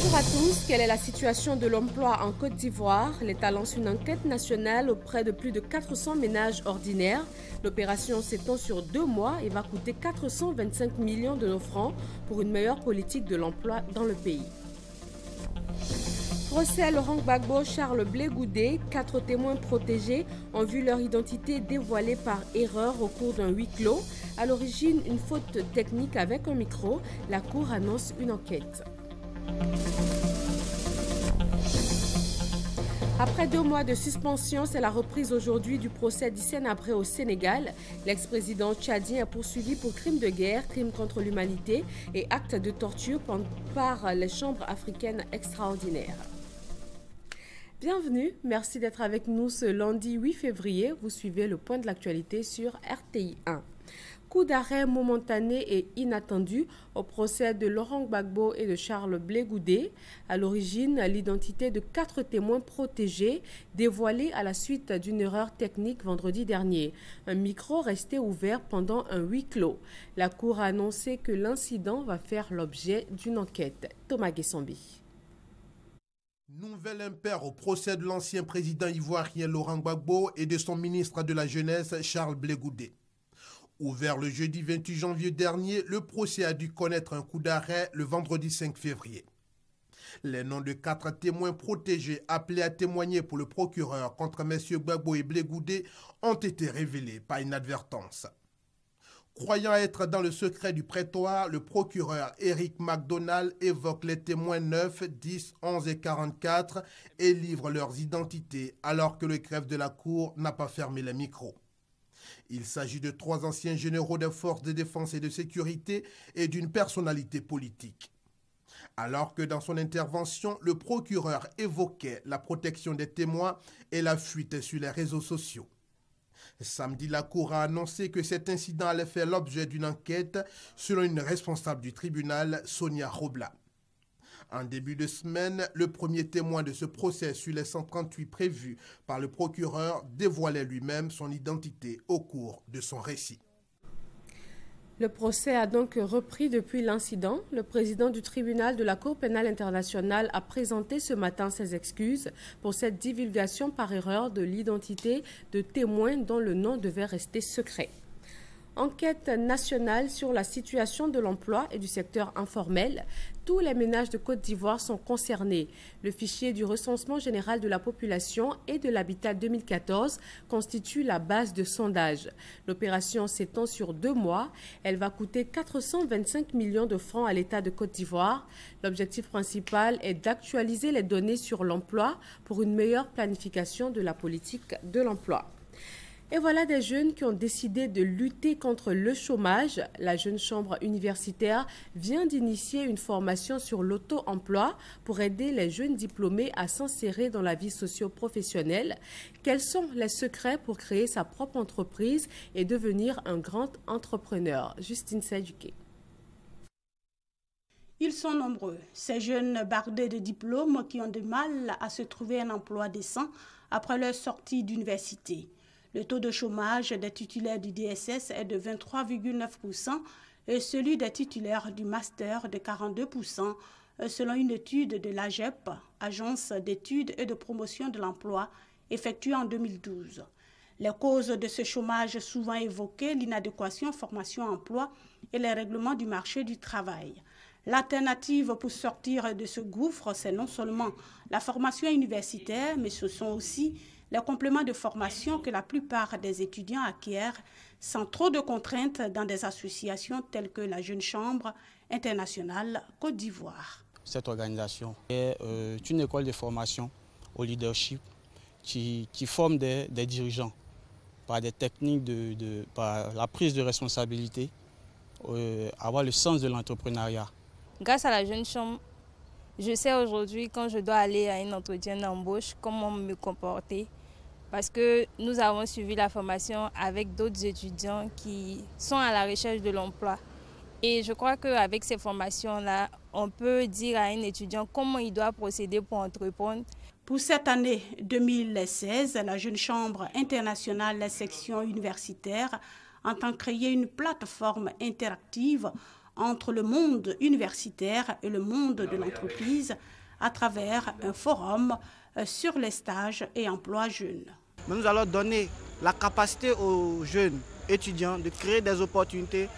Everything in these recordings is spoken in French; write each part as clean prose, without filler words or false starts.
Bonjour à tous, quelle est la situation de l'emploi en Côte d'Ivoire? L'État lance une enquête nationale auprès de plus de 400 ménages ordinaires. L'opération s'étend sur 2 mois et va coûter 425 millions de nos francs pour une meilleure politique de l'emploi dans le pays. Procès Laurent Gbagbo, Charles Blé Goudé, 4 témoins protégés ont vu leur identité dévoilée par erreur au cours d'un huis clos. À l'origine, une faute technique avec un micro. La Cour annonce une enquête. Après 2 mois de suspension, c'est la reprise aujourd'hui du procès d'Hissène Habré au Sénégal. L'ex-président tchadien est poursuivi pour crimes de guerre, crimes contre l'humanité et actes de torture par les chambres africaines extraordinaires. Bienvenue, merci d'être avec nous ce lundi 8 février. Vous suivez le point de l'actualité sur RTI 1. Coup d'arrêt momentané et inattendu au procès de Laurent Gbagbo et de Charles Blé Goudé. À l'origine, l'identité de 4 témoins protégés dévoilée à la suite d'une erreur technique vendredi dernier. Un micro restait ouvert pendant un huis clos. La Cour a annoncé que l'incident va faire l'objet d'une enquête. Thomas Guessambi. Nouvel impair au procès de l'ancien président ivoirien Laurent Gbagbo et de son ministre de la Jeunesse Charles Blé Goudé. Ouvert le jeudi 28 janvier dernier, le procès a dû connaître un coup d'arrêt le vendredi 5 février. Les noms de 4 témoins protégés appelés à témoigner pour le procureur contre M. Gbagbo et Blé Goudé ont été révélés par inadvertance. Croyant être dans le secret du prétoire, le procureur Eric McDonald évoque les témoins 9, 10, 11 et 44 et livre leurs identités alors que le greffe de la Cour n'a pas fermé les micros. Il s'agit de 3 anciens généraux des forces de défense et de sécurité et d'une personnalité politique. Alors que dans son intervention, le procureur évoquait la protection des témoins et la fuite sur les réseaux sociaux. Samedi, la Cour a annoncé que cet incident allait faire l'objet d'une enquête selon une responsable du tribunal, Sonia Robla. En début de semaine, le premier témoin de ce procès sur les 138 prévus par le procureur dévoilait lui-même son identité au cours de son récit. Le procès a donc repris depuis l'incident. Le président du tribunal de la Cour pénale internationale a présenté ce matin ses excuses pour cette divulgation par erreur de l'identité de témoins dont le nom devait rester secret. Enquête nationale sur la situation de l'emploi et du secteur informel. Tous les ménages de Côte d'Ivoire sont concernés. Le fichier du recensement général de la population et de l'habitat 2014 constitue la base de sondage. L'opération s'étend sur 2 mois. Elle va coûter 425 millions de francs à l'État de Côte d'Ivoire. L'objectif principal est d'actualiser les données sur l'emploi pour une meilleure planification de la politique de l'emploi. Et voilà des jeunes qui ont décidé de lutter contre le chômage. La Jeune Chambre universitaire vient d'initier une formation sur l'auto-emploi pour aider les jeunes diplômés à s'insérer dans la vie socio-professionnelle. Quels sont les secrets pour créer sa propre entreprise et devenir un grand entrepreneur? Justine Saduquet. Ils sont nombreux, ces jeunes bardés de diplômes qui ont du mal à se trouver un emploi décent après leur sortie d'université. Le taux de chômage des titulaires du DSS est de 23,9% et celui des titulaires du master de 42%, selon une étude de l'AGEP, Agence d'études et de promotion de l'emploi, effectuée en 2012. Les causes de ce chômage souvent évoquées, l'inadéquation formation-emploi et les règlements du marché du travail. L'alternative pour sortir de ce gouffre, c'est non seulement la formation universitaire, mais ce sont aussi les compléments de formation que la plupart des étudiants acquièrent sans trop de contraintes dans des associations telles que la Jeune Chambre internationale Côte d'Ivoire. Cette organisation est une école de formation au leadership qui forme des dirigeants par des techniques, par la prise de responsabilité, avoir le sens de l'entrepreneuriat. Grâce à la Jeune Chambre, je sais aujourd'hui quand je dois aller à un entretien d'embauche, comment me comporter. Parce que nous avons suivi la formation avec d'autres étudiants qui sont à la recherche de l'emploi. Et je crois qu'avec ces formations-là, on peut dire à un étudiant comment il doit procéder pour entreprendre. Pour cette année 2016, la Jeune Chambre internationale section universitaire entend créer une plateforme interactive entre le monde universitaire et le monde de l'entreprise à travers un forum sur les stages et emplois jeunes. Nous allons donner la capacité aux jeunes étudiants de créer des opportunités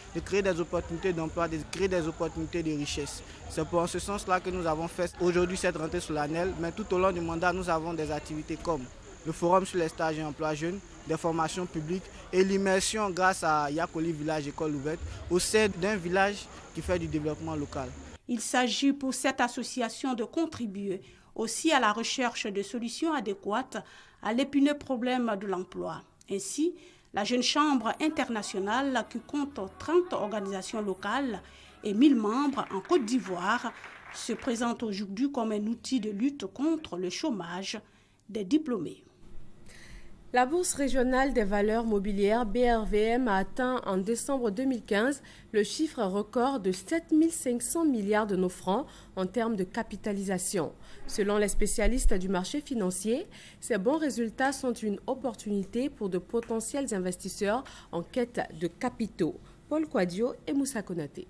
d'emploi, de créer des opportunités de richesse. C'est pour ce sens-là que nous avons fait aujourd'hui cette rentrée solennelle, mais tout au long du mandat, nous avons des activités comme le forum sur les stages et emplois jeunes, des formations publiques et l'immersion grâce à Yakoli Village École Ouverte au sein d'un village qui fait du développement local. Il s'agit pour cette association de contribuer aussi à la recherche de solutions adéquates à l'épineux problème de l'emploi. Ainsi, la Jeune Chambre internationale, qui compte 30 organisations locales et 1000 membres en Côte d'Ivoire, se présente aujourd'hui comme un outil de lutte contre le chômage des diplômés. La Bourse régionale des valeurs mobilières BRVM a atteint en décembre 2015 le chiffre record de 7 500 milliards de nos francs en termes de capitalisation. Selon les spécialistes du marché financier, ces bons résultats sont une opportunité pour de potentiels investisseurs en quête de capitaux. Paul Quadio et Moussa Konaté.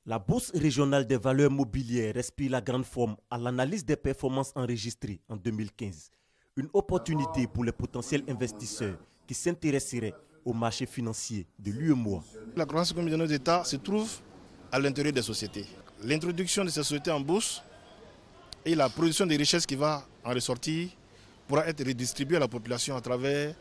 La Bourse régionale des valeurs mobilières respire la grande forme à l'analyse des performances enregistrées en 2015. Une opportunité pour les potentiels investisseurs qui s'intéresseraient au marché financier de l'UEMOA. La croissance économique de nos États se trouve à l'intérieur des sociétés. L'introduction de ces sociétés en bourse et la production des richesses qui va en ressortir pourra être redistribuée à la population à travers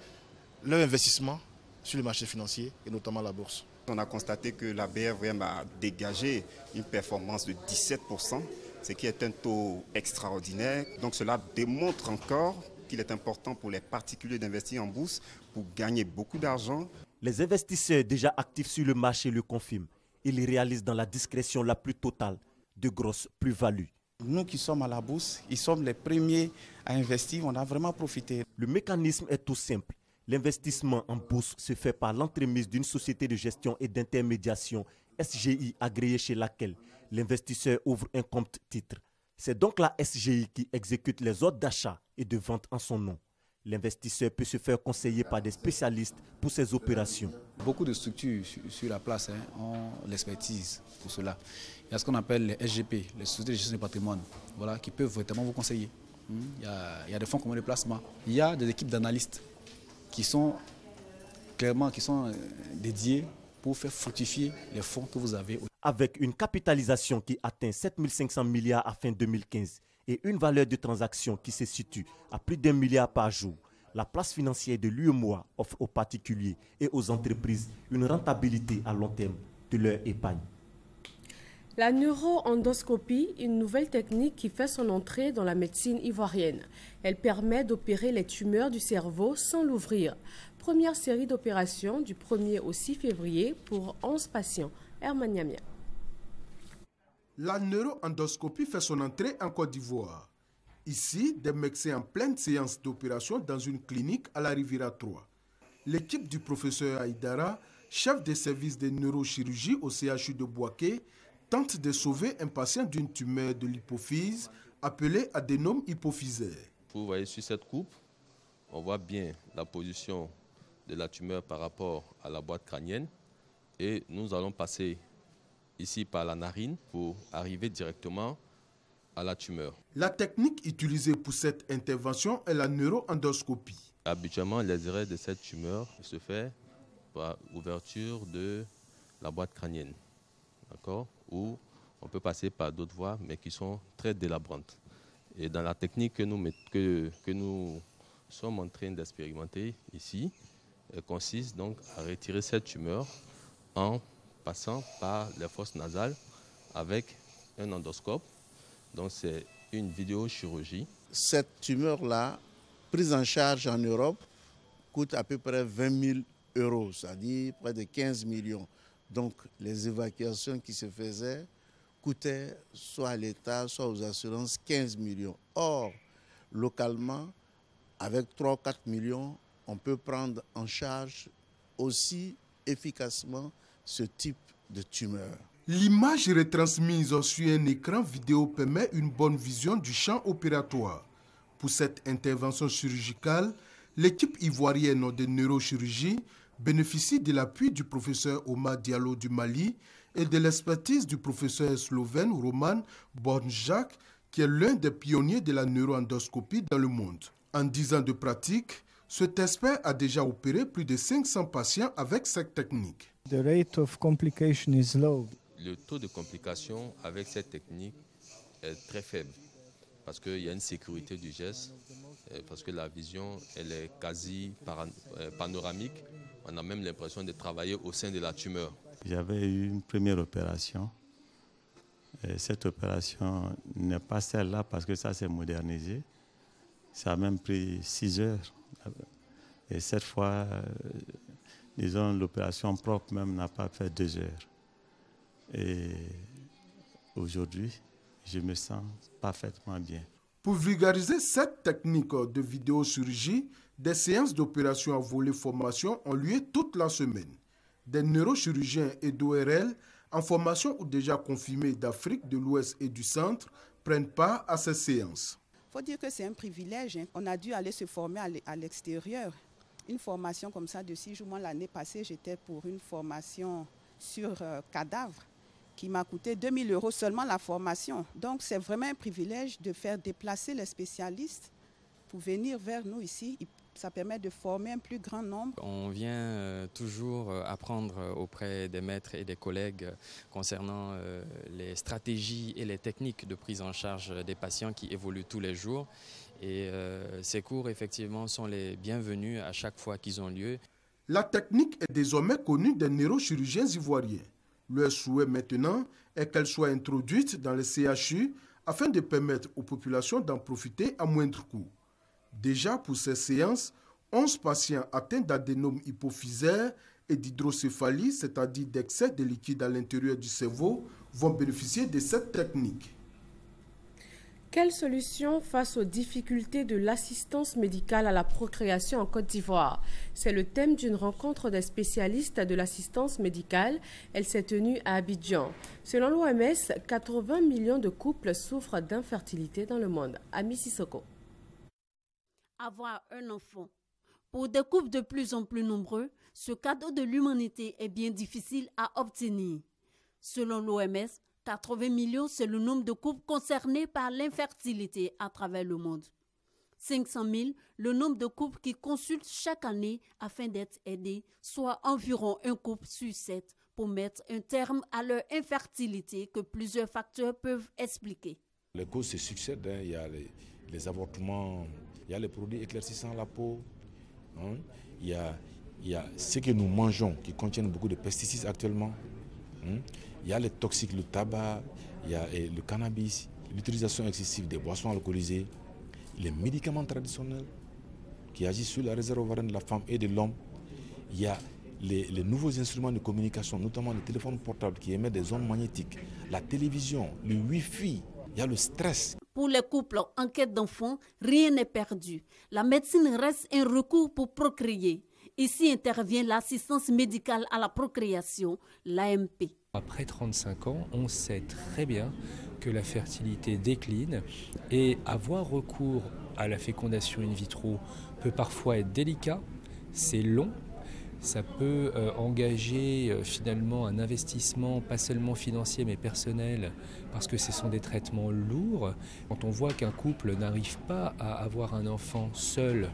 leur investissement sur le marché financier et notamment la bourse. On a constaté que la BRVM a dégagé une performance de 17%, ce qui est un taux extraordinaire. Donc cela démontre encore qu'il est important pour les particuliers d'investir en bourse pour gagner beaucoup d'argent. Les investisseurs déjà actifs sur le marché le confirment. Ils réalisent dans la discrétion la plus totale de grosses plus-values. Nous qui sommes à la bourse, ils sommes les premiers à investir, on a vraiment profité. Le mécanisme est tout simple. L'investissement en bourse se fait par l'entremise d'une société de gestion et d'intermédiation SGI agréée chez laquelle l'investisseur ouvre un compte titre. C'est donc la SGI qui exécute les ordres d'achat et de vente en son nom. L'investisseur peut se faire conseiller par des spécialistes pour ces opérations. Beaucoup de structures sur la place ont l'expertise pour cela. Il y a ce qu'on appelle les SGP, les sociétés de gestion du patrimoine, voilà, qui peuvent vraiment vous conseiller. Il y a des fonds communs de placement. Il y a des équipes d'analystes qui sont dédiées pour faire fructifier les fonds que vous avez. Avec une capitalisation qui atteint 7 500 milliards à fin 2015 et une valeur de transaction qui se situe à plus d'1 milliard par jour, la place financière de l'UEMOA offre aux particuliers et aux entreprises une rentabilité à long terme de leur épargne. La neuroendoscopie, une nouvelle technique qui fait son entrée dans la médecine ivoirienne. Elle permet d'opérer les tumeurs du cerveau sans l'ouvrir. Première série d'opérations du 1er au 6 février pour 11 patients. Herman Niamia. La neuroendoscopie fait son entrée en Côte d'Ivoire. Ici, des médecins en pleine séance d'opération dans une clinique à la Riviera 3. L'équipe du professeur Aïdara, chef des services de neurochirurgie au CHU de Bouaké, tente de sauver un patient d'une tumeur de l'hypophyse appelée adénome hypophysaire. Vous voyez sur cette coupe, on voit bien la position de la tumeur par rapport à la boîte crânienne. Et nous allons passer ici par la narine pour arriver directement à la tumeur. La technique utilisée pour cette intervention est la neuroendoscopie. Habituellement, les arrêts de cette tumeur se fait par ouverture de la boîte crânienne, d'accord, ou on peut passer par d'autres voies, mais qui sont très délabrantes. Et dans la technique que nous sommes en train d'expérimenter ici, elle consiste donc à retirer cette tumeur en passant par les fosses nasales avec un endoscope. Donc c'est une vidéochirurgie. Cette tumeur-là, prise en charge en Europe, coûte à peu près 20 000 euros, c'est-à-dire près de 15 millions. Donc les évacuations qui se faisaient coûtaient soit à l'État, soit aux assurances 15 millions. Or, localement, avec 3 ou 4 millions, on peut prendre en charge aussi efficacement ce type de tumeur. L'image retransmise sur un écran vidéo permet une bonne vision du champ opératoire. Pour cette intervention chirurgicale, l'équipe ivoirienne de neurochirurgie bénéficie de l'appui du professeur Omar Diallo du Mali et de l'expertise du professeur slovène Roman Bornjak, qui est l'un des pionniers de la neuroendoscopie dans le monde. En 10 ans de pratique, cet expert a déjà opéré plus de 500 patients avec cette technique. The rate of complication is low. Le taux de complication avec cette technique est très faible parce qu'il y a une sécurité du geste, parce que la vision elle est quasi panoramique. On a même l'impression de travailler au sein de la tumeur. J'avais eu une première opération. Et cette opération n'est pas celle-là parce que ça s'est modernisé. Ça a même pris 6 heures. Et cette fois, disons, l'opération propre même n'a pas fait 2 heures. Et aujourd'hui, je me sens parfaitement bien. Pour vulgariser cette technique de vidéochirurgie, des séances d'opération à volet formation ont lieu toute la semaine. Des neurochirurgiens et d'ORL en formation ou déjà confirmés d'Afrique de l'Ouest et du Centre prennent part à ces séances. Il faut dire que c'est un privilège. On a dû aller se former à l'extérieur. Une formation comme ça de 6 jours. Moi, l'année passée, j'étais pour une formation sur cadavres qui m'a coûté 2 000 € seulement la formation. Donc, c'est vraiment un privilège de faire déplacer les spécialistes pour venir vers nous ici. Ça permet de former un plus grand nombre. On vient toujours apprendre auprès des maîtres et des collègues concernant les stratégies et les techniques de prise en charge des patients qui évoluent tous les jours. Et ces cours, effectivement, sont les bienvenus à chaque fois qu'ils ont lieu. La technique est désormais connue des neurochirurgiens ivoiriens. Leur souhait maintenant est qu'elle soit introduite dans les CHU afin de permettre aux populations d'en profiter à moindre coût. Déjà pour ces séances, 11 patients atteints d'adénome hypophysaire et d'hydrocéphalie, c'est-à-dire d'excès de liquide à l'intérieur du cerveau, vont bénéficier de cette technique. Quelle solution face aux difficultés de l'assistance médicale à la procréation en Côte d'Ivoire? C'est le thème d'une rencontre des spécialistes de l'assistance médicale. Elle s'est tenue à Abidjan. Selon l'OMS, 80 millions de couples souffrent d'infertilité dans le monde. Ami Sissoko. Avoir un enfant. Pour des couples de plus en plus nombreux, ce cadeau de l'humanité est bien difficile à obtenir. Selon l'OMS, 80 millions, c'est le nombre de couples concernés par l'infertilité à travers le monde. 500 000, le nombre de couples qui consultent chaque année afin d'être aidés, soit environ un couple sur 7 pour mettre un terme à leur infertilité que plusieurs facteurs peuvent expliquer. Les causes se succèdent, hein. Il y a les avortements, il y a les produits éclaircissant la peau, hein. Il y a ce que nous mangeons qui contiennent beaucoup de pesticides actuellement. Hein. Il y a les toxiques, le tabac, il y a le cannabis, l'utilisation excessive des boissons alcoolisées, les médicaments traditionnels qui agissent sur la réserve ovarienne de la femme et de l'homme. Il y a les nouveaux instruments de communication, notamment les téléphones portables qui émettent des ondes magnétiques, la télévision, le Wi-Fi, il y a le stress. Pour les couples en quête d'enfants, rien n'est perdu. La médecine reste un recours pour procréer. Ici intervient l'assistance médicale à la procréation, l'AMP. Après 35 ans, on sait très bien que la fertilité décline et avoir recours à la fécondation in vitro peut parfois être délicat, c'est long, ça peut engager finalement un investissement pas seulement financier mais personnel parce que ce sont des traitements lourds. Quand on voit qu'un couple n'arrive pas à avoir un enfant seul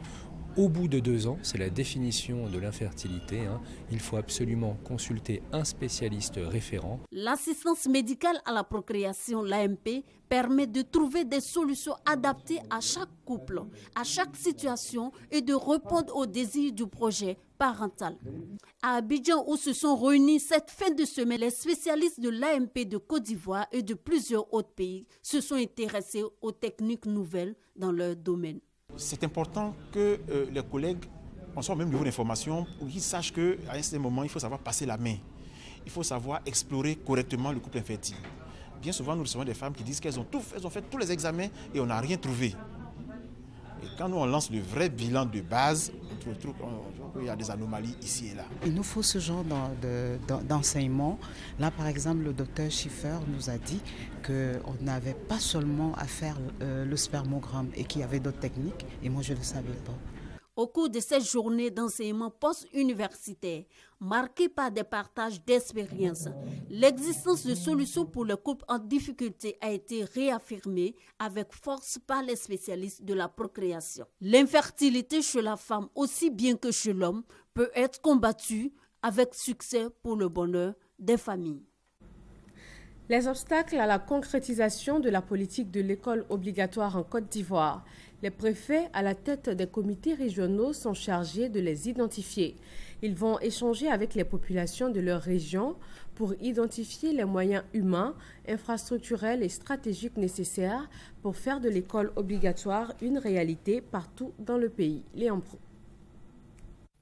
au bout de 2 ans, c'est la définition de l'infertilité, hein. Il faut absolument consulter un spécialiste référent. L'assistance médicale à la procréation, l'AMP, permet de trouver des solutions adaptées à chaque couple, à chaque situation et de répondre aux désirs du projet parental. À Abidjan, où se sont réunis cette fin de semaine, les spécialistes de l'AMP de Côte d'Ivoire et de plusieurs autres pays se sont intéressés aux techniques nouvelles dans leur domaine. C'est important que les collègues, on soit au même niveau d'information, pour qu'ils sachent qu'à un certain moment, il faut savoir passer la main. Il faut savoir explorer correctement le couple infertile. Bien souvent, nous recevons des femmes qui disent qu'elles ont fait tous les examens et on n'a rien trouvé. Et quand nous on lance le vrai bilan de base, on trouve qu'il y a des anomalies ici et là. Il nous faut ce genre d'enseignement. Là, par exemple, le docteur Schiffer nous a dit qu'on n'avait pas seulement à faire le spermogramme et qu'il y avait d'autres techniques. Et moi, je ne le savais pas. Au cours de cette journée d'enseignement post-universitaire, marquée par des partages d'expériences, l'existence de solutions pour les couples en difficulté a été réaffirmée avec force par les spécialistes de la procréation. L'infertilité chez la femme, aussi bien que chez l'homme, peut être combattue avec succès pour le bonheur des familles. Les obstacles à la concrétisation de la politique de l'école obligatoire en Côte d'Ivoire. Les préfets à la tête des comités régionaux sont chargés de les identifier. Ils vont échanger avec les populations de leur région pour identifier les moyens humains, infrastructurels et stratégiques nécessaires pour faire de l'école obligatoire une réalité partout dans le pays. Léon Pro.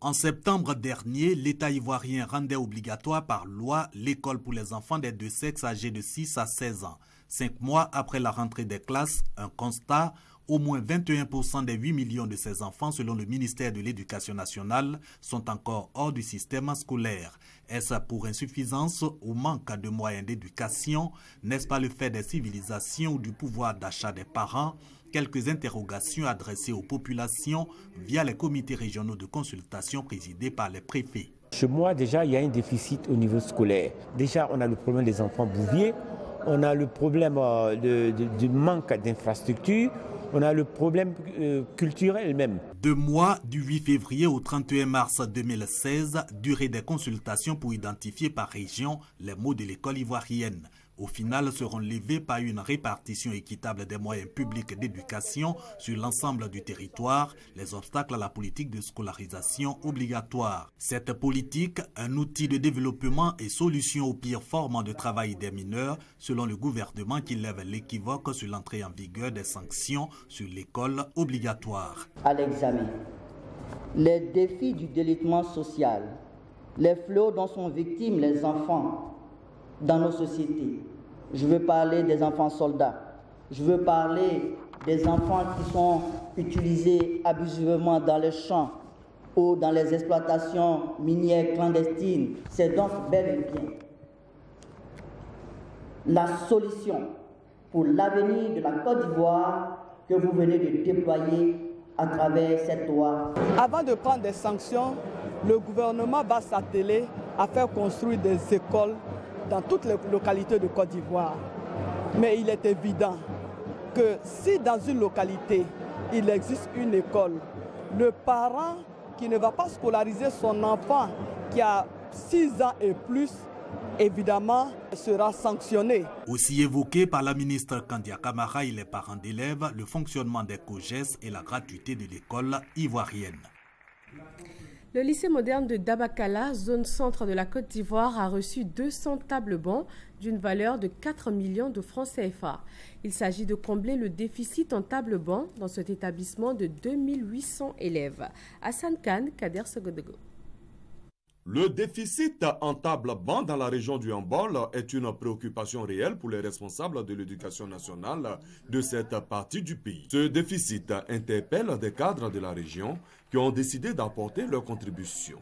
En septembre dernier, l'État ivoirien rendait obligatoire par loi l'école pour les enfants des deux sexes âgés de 6 à 16 ans. 5 mois après la rentrée des classes, un constat, au moins 21% des 8 millions de ces enfants, selon le ministère de l'Éducation nationale, sont encore hors du système scolaire. Est-ce pour insuffisance ou manque de moyens d'éducation? N'est-ce pas le fait des civilisations ou du pouvoir d'achat des parents? Quelques interrogations adressées aux populations via les comités régionaux de consultation présidés par les préfets. Chez moi, déjà, il y a un déficit au niveau scolaire. Déjà, on a le problème des enfants bouviers, on a le problème du manque d'infrastructures, on a le problème culturel même. 2 mois, du 8 février au 31 mars 2016, durée des consultations pour identifier par région les maux de l'école ivoirienne. Au final, seront levés par une répartition équitable des moyens publics d'éducation sur l'ensemble du territoire, les obstacles à la politique de scolarisation obligatoire. Cette politique, un outil de développement et solution aux pires formes de travail des mineurs, selon le gouvernement qui lève l'équivoque sur l'entrée en vigueur des sanctions sur l'école obligatoire. À l'examen, les défis du délitement social, les fléaux dont sont victimes les enfants dans nos sociétés. Je veux parler des enfants soldats. Je veux parler des enfants qui sont utilisés abusivement dans les champs ou dans les exploitations minières clandestines. C'est donc bel et bien la solution pour l'avenir de la Côte d'Ivoire que vous venez de déployer à travers cette loi. Avant de prendre des sanctions, le gouvernement va s'atteler à faire construire des écoles dans toutes les localités de Côte d'Ivoire. Mais il est évident que si dans une localité, il existe une école, le parent qui ne va pas scolariser son enfant qui a 6 ans et plus, évidemment, sera sanctionné. Aussi évoqué par la ministre Kandia Kamara et les parents d'élèves, le fonctionnement des COGES et la gratuité de l'école ivoirienne. Le lycée moderne de Dabakala, zone centre de la Côte d'Ivoire, a reçu 200 tables bancs d'une valeur de 4 millions de francs CFA. Il s'agit de combler le déficit en tables bancs dans cet établissement de 2800 élèves. Hassan Khan, Kader Sogodego. Le déficit en table-banc dans la région du Hambol est une préoccupation réelle pour les responsables de l'éducation nationale de cette partie du pays. Ce déficit interpelle des cadres de la région qui ont décidé d'apporter leur contribution.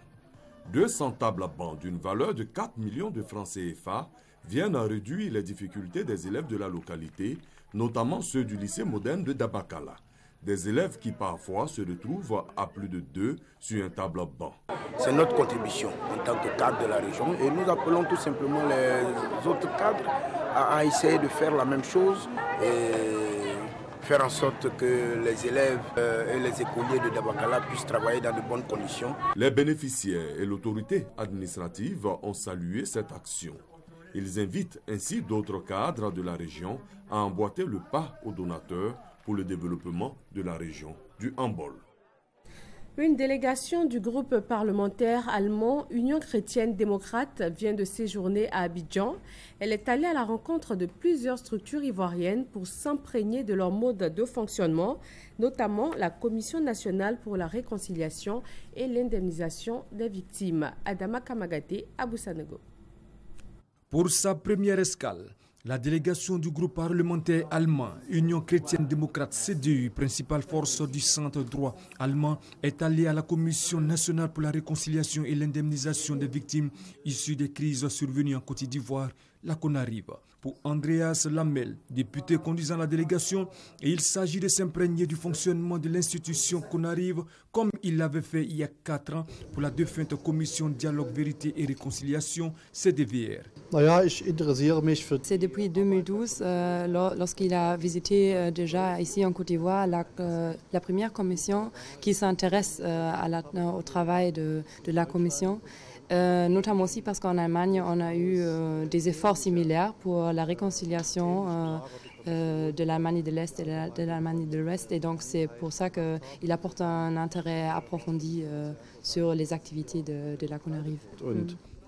200 tables-bancs d'une valeur de 4 millions de francs CFA viennent réduire les difficultés des élèves de la localité, notamment ceux du lycée moderne de Dabakala. Des élèves qui parfois se retrouvent à plus de 2 sur un table-banc. C'est notre contribution en tant que cadre de la région et nous appelons tout simplement les autres cadres à essayer de faire la même chose et faire en sorte que les élèves et les écoliers de Dabakala puissent travailler dans de bonnes conditions. Les bénéficiaires et l'autorité administrative ont salué cette action. Ils invitent ainsi d'autres cadres de la région à emboîter le pas aux donateurs pour le développement de la région du Hambol. Une délégation du groupe parlementaire allemand Union chrétienne démocrate vient de séjourner à Abidjan. Elle est allée à la rencontre de plusieurs structures ivoiriennes pour s'imprégner de leur mode de fonctionnement, notamment la Commission nationale pour la réconciliation et l'indemnisation des victimes. Adama Kamagate, Abou Sanogo. Pour sa première escale, la délégation du groupe parlementaire allemand, Union chrétienne démocrate CDU, principale force du centre droit allemand, est allée à la Commission nationale pour la réconciliation et l'indemnisation des victimes issues des crises survenues en Côte d'Ivoire, la CONARIV. pour Andreas Lamel, député conduisant la délégation, et il s'agit de s'imprégner du fonctionnement de l'institution CONARIV comme il l'avait fait il y a 4 ans pour la défunte commission Dialogue, Vérité et Réconciliation, CDVR. C'est depuis 2012, lorsqu'il a visité déjà ici en Côte d'Ivoire, la première commission qui s'intéresse au travail de la commission. Notamment aussi parce qu'en Allemagne, on a eu des efforts similaires pour la réconciliation de l'Allemagne de l'Est et de l'Allemagne de l'Ouest. Et donc, c'est pour ça qu'il apporte un intérêt approfondi sur les activités de la CONARIV.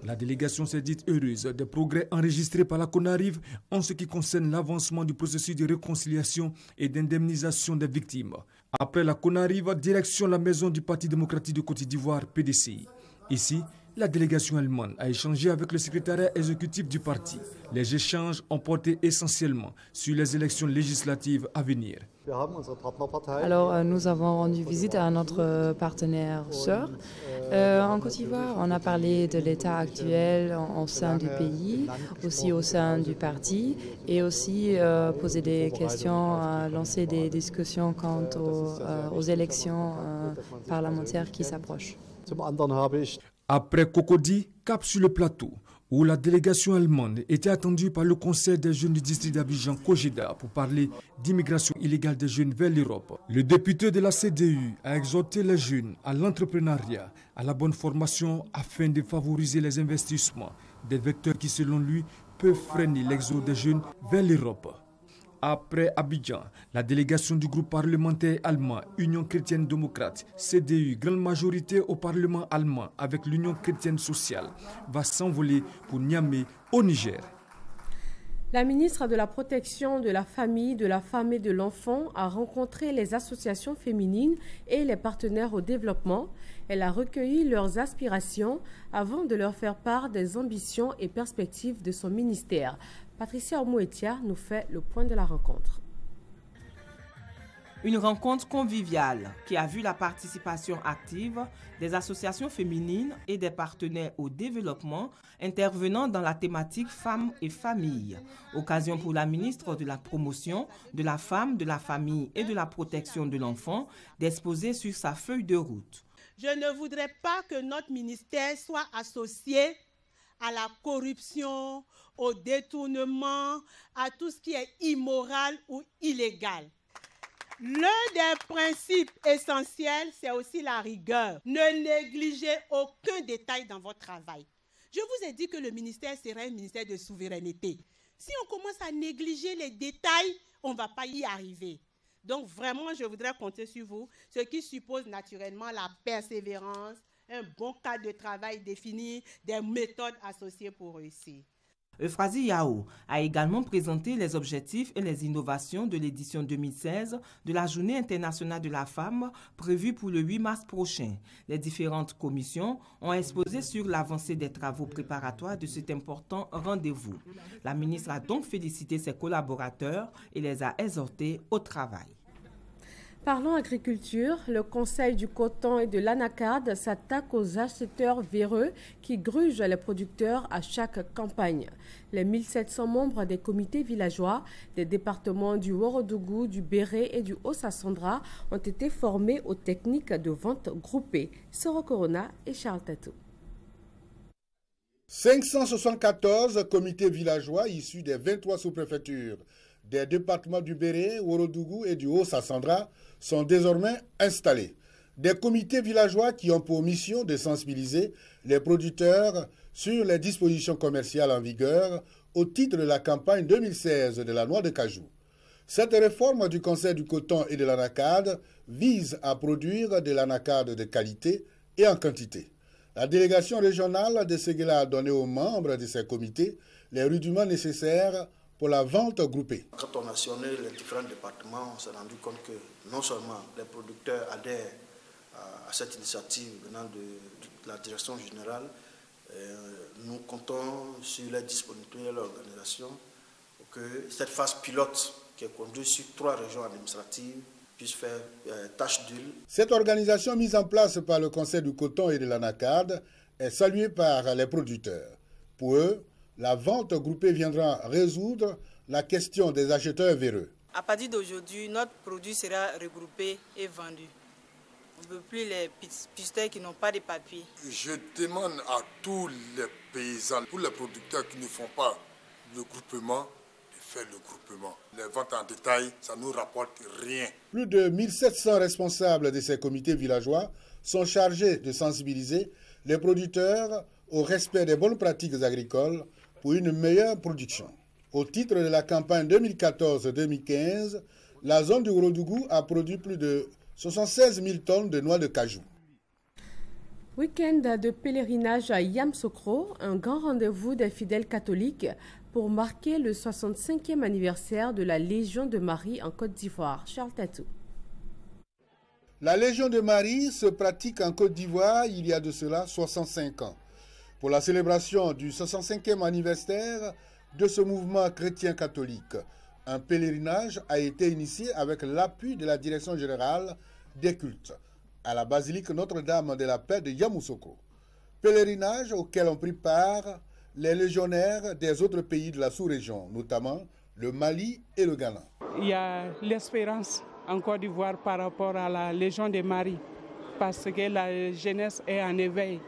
La délégation s'est dite heureuse des progrès enregistrés par la CONARIV en ce qui concerne l'avancement du processus de réconciliation et d'indemnisation des victimes. Après la CONARIV, direction la maison du Parti démocratique de Côte d'Ivoire, PDCI. Ici, la délégation allemande a échangé avec le secrétariat exécutif du parti. Les échanges ont porté essentiellement sur les élections législatives à venir. Alors, nous avons rendu visite à notre partenaire sœur en Côte d'Ivoire. On a parlé de l'état actuel au sein du pays, aussi au sein du parti, et aussi poser des questions, lancer des discussions quant aux élections parlementaires qui s'approchent. Après Cocody, cap sur le plateau, où la délégation allemande était attendue par le Conseil des jeunes du district d'Abidjan, Kojeda, pour parler d'immigration illégale des jeunes vers l'Europe. Le député de la CDU a exhorté les jeunes à l'entrepreneuriat, à la bonne formation afin de favoriser les investissements, des vecteurs qui, selon lui, peuvent freiner l'exode des jeunes vers l'Europe. Après Abidjan, la délégation du groupe parlementaire allemand Union chrétienne démocrate, CDU, grande majorité au Parlement allemand avec l'Union chrétienne sociale, va s'envoler pour Niamey au Niger. La ministre de la Protection de la Famille, de la Femme et de l'Enfant a rencontré les associations féminines et les partenaires au développement. Elle a recueilli leurs aspirations avant de leur faire part des ambitions et perspectives de son ministère. Patricia Omouetia nous fait le point de la rencontre. Une rencontre conviviale qui a vu la participation active des associations féminines et des partenaires au développement intervenant dans la thématique femmes et familles. Occasion pour la ministre de la Promotion de la Femme, de la Famille et de la Protection de l'Enfant d'exposer sur sa feuille de route. Je ne voudrais pas que notre ministère soit associé à la corruption, au détournement, à tout ce qui est immoral ou illégal. L'un des principes essentiels, c'est aussi la rigueur. Ne négligez aucun détail dans votre travail. Je vous ai dit que le ministère serait un ministère de souveraineté. Si on commence à négliger les détails, on ne va pas y arriver. Donc vraiment, je voudrais compter sur vous, ce qui suppose naturellement la persévérance, un bon cadre de travail défini, des méthodes associées pour réussir. Euphrasie Yao a également présenté les objectifs et les innovations de l'édition 2016 de la Journée internationale de la femme prévue pour le 8 mars prochain. Les différentes commissions ont exposé sur l'avancée des travaux préparatoires de cet important rendez-vous. La ministre a donc félicité ses collaborateurs et les a exhortés au travail. Parlons agriculture, le Conseil du coton et de l'anacarde s'attaque aux acheteurs véreux qui grugent les producteurs à chaque campagne. Les 1700 membres des comités villageois des départements du Ouorodougou, du Béré et du Haut-Sassandra ont été formés aux techniques de vente groupée. Soro Corona et Charles Tatou. 574 comités villageois issus des 23 sous-préfectures des départements du Béré, Ouorodougou et du Haut-Sassandra sont désormais installés. Des comités villageois qui ont pour mission de sensibiliser les producteurs sur les dispositions commerciales en vigueur au titre de la campagne 2016 de la noix de cajou. Cette réforme du Conseil du coton et de l'anacarde vise à produire de l'anacarde de qualité et en quantité. La délégation régionale de Séguéla a donné aux membres de ces comités les rudiments nécessaires pour la vente groupée. Quand on a sillonné les différents départements, on s'est rendu compte que non seulement les producteurs adhèrent à cette initiative venant de la direction générale, nous comptons sur la disponibilité de l'organisation pour que cette phase pilote qui est conduite sur 3 régions administratives puisse faire tâche d'huile. Cette organisation mise en place par le Conseil du coton et de l'anacarde est saluée par les producteurs. Pour eux, La vente groupée viendra résoudre la question des acheteurs véreux. À partir d'aujourd'hui, notre produit sera regroupé et vendu. On ne veut plus les pisteurs qui n'ont pas de papier. Je demande à tous les paysans, pour les producteurs qui ne font pas le groupement, de faire le groupement. Les ventes en détail, ça ne nous rapporte rien. Plus de 1700 responsables de ces comités villageois sont chargés de sensibiliser les producteurs au respect des bonnes pratiques agricoles pour une meilleure production. Au titre de la campagne 2014-2015, la zone du Ourodougou a produit plus de 76 000 tonnes de noix de cajou. Week-end de pèlerinage à Yamoussoukro, un grand rendez-vous des fidèles catholiques pour marquer le 65e anniversaire de la Légion de Marie en Côte d'Ivoire. Charles Tatou. La Légion de Marie se pratique en Côte d'Ivoire il y a de cela 65 ans. Pour la célébration du 65e anniversaire de ce mouvement chrétien catholique, un pèlerinage a été initié avec l'appui de la Direction générale des cultes à la basilique Notre-Dame de la Paix de Yamoussoukro. Pèlerinage auquel ont pris part les légionnaires des autres pays de la sous-région, notamment le Mali et le Ghana. Il y a l'espérance en Côte d'Ivoire par rapport à la Légion de Marie, parce que la jeunesse est en éveil.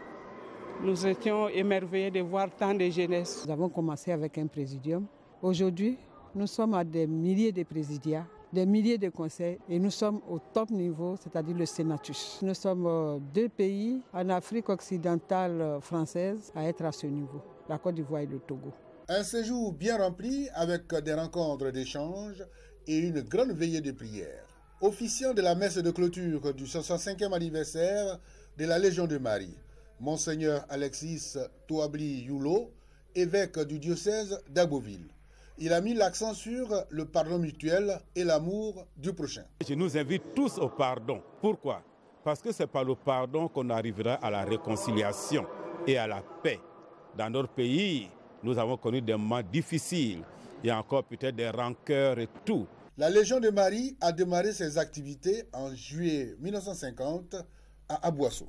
Nous étions émerveillés de voir tant de jeunesse. Nous avons commencé avec un présidium. Aujourd'hui, nous sommes à des milliers de présidiats, des milliers de conseils et nous sommes au top niveau, c'est-à-dire le Sénatus. Nous sommes deux pays en Afrique occidentale française à être à ce niveau, la Côte d'Ivoire et le Togo. Un séjour bien rempli avec des rencontres d'échanges et une grande veillée de prière. Officiant de la messe de clôture du 65e anniversaire de la Légion de Marie, Monseigneur Alexis Touabli Youlo, évêque du diocèse d'Agboville. Il a mis l'accent sur le pardon mutuel et l'amour du prochain. Je nous invite tous au pardon. Pourquoi? Parce que c'est par le pardon qu'on arrivera à la réconciliation et à la paix. Dans notre pays, nous avons connu des moments difficiles. Il y a encore peut-être des rancœurs et tout. La Légion de Marie a démarré ses activités en juillet 1950 à Abouasso.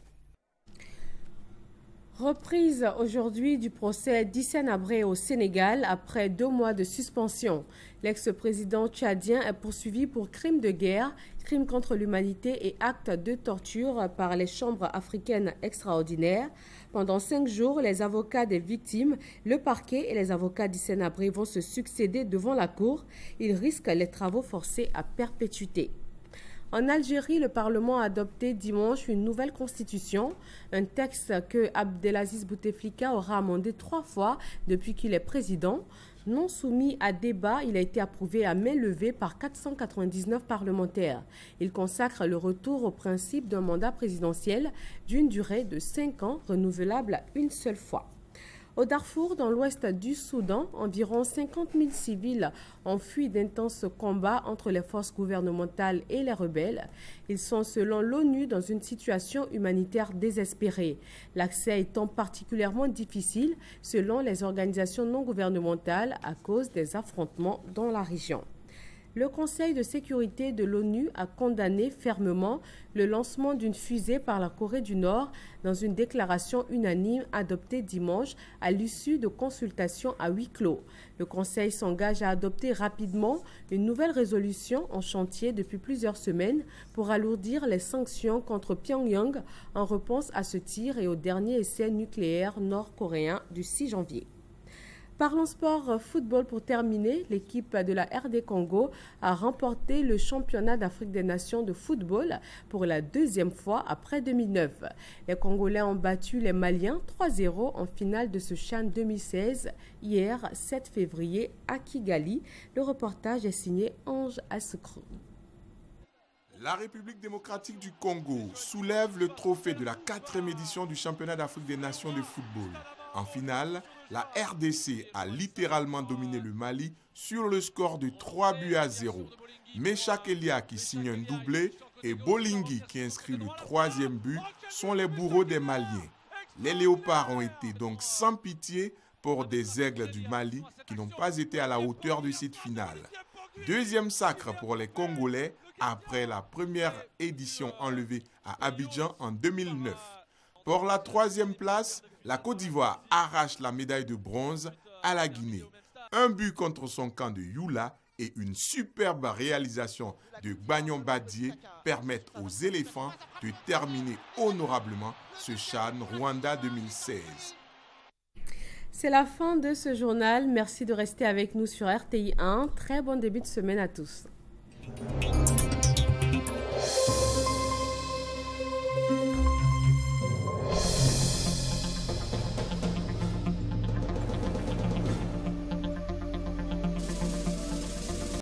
Reprise aujourd'hui du procès d'Hissène Habré au Sénégal après 2 mois de suspension. L'ex-président tchadien est poursuivi pour crimes de guerre, crimes contre l'humanité et actes de torture par les chambres africaines extraordinaires. Pendant 5 jours, les avocats des victimes, le parquet et les avocats d'Hissène Habré vont se succéder devant la cour. Ils risquent les travaux forcés à perpétuité. En Algérie, le Parlement a adopté dimanche une nouvelle constitution, un texte que Abdelaziz Bouteflika aura amendé 3 fois depuis qu'il est président. Non soumis à débat, il a été approuvé à main levée par 499 parlementaires. Il consacre le retour au principe d'un mandat présidentiel d'une durée de 5 ans, renouvelable une seule fois. Au Darfour, dans l'ouest du Soudan, environ 50 000 civils ont fui d'intenses combats entre les forces gouvernementales et les rebelles. Ils sont, selon l'ONU, dans une situation humanitaire désespérée. L'accès étant particulièrement difficile, selon les organisations non gouvernementales, à cause des affrontements dans la région. Le Conseil de sécurité de l'ONU a condamné fermement le lancement d'une fusée par la Corée du Nord dans une déclaration unanime adoptée dimanche à l'issue de consultations à huis clos. Le Conseil s'engage à adopter rapidement une nouvelle résolution en chantier depuis plusieurs semaines pour alourdir les sanctions contre Pyongyang en réponse à ce tir et au dernier essai nucléaire nord-coréen du 6 janvier. Parlons sport football pour terminer. L'équipe de la RD Congo a remporté le championnat d'Afrique des Nations de football pour la 2e fois après 2009. Les Congolais ont battu les Maliens 3-0 en finale de ce CHAN 2016 hier 7 février à Kigali. Le reportage est signé Ange Assoukro. La République démocratique du Congo soulève le trophée de la 4e édition du championnat d'Afrique des Nations de football. En finale, la RDC a littéralement dominé le Mali sur le score de 3-0. Meshak Elia qui signe un doublé et Bolingui qui inscrit le 3e but sont les bourreaux des Maliens. Les léopards ont été donc sans pitié pour des aigles du Mali qui n'ont pas été à la hauteur de cette finale. 2e sacre pour les Congolais après la première édition enlevée à Abidjan en 2009. Pour la 3e place, la Côte d'Ivoire arrache la médaille de bronze à la Guinée. Un but contre son camp de Youla et une superbe réalisation de Gbagnon Badié permettent aux éléphants de terminer honorablement ce CHAN Rwanda 2016. C'est la fin de ce journal. Merci de rester avec nous sur RTI 1. Très bon début de semaine à tous.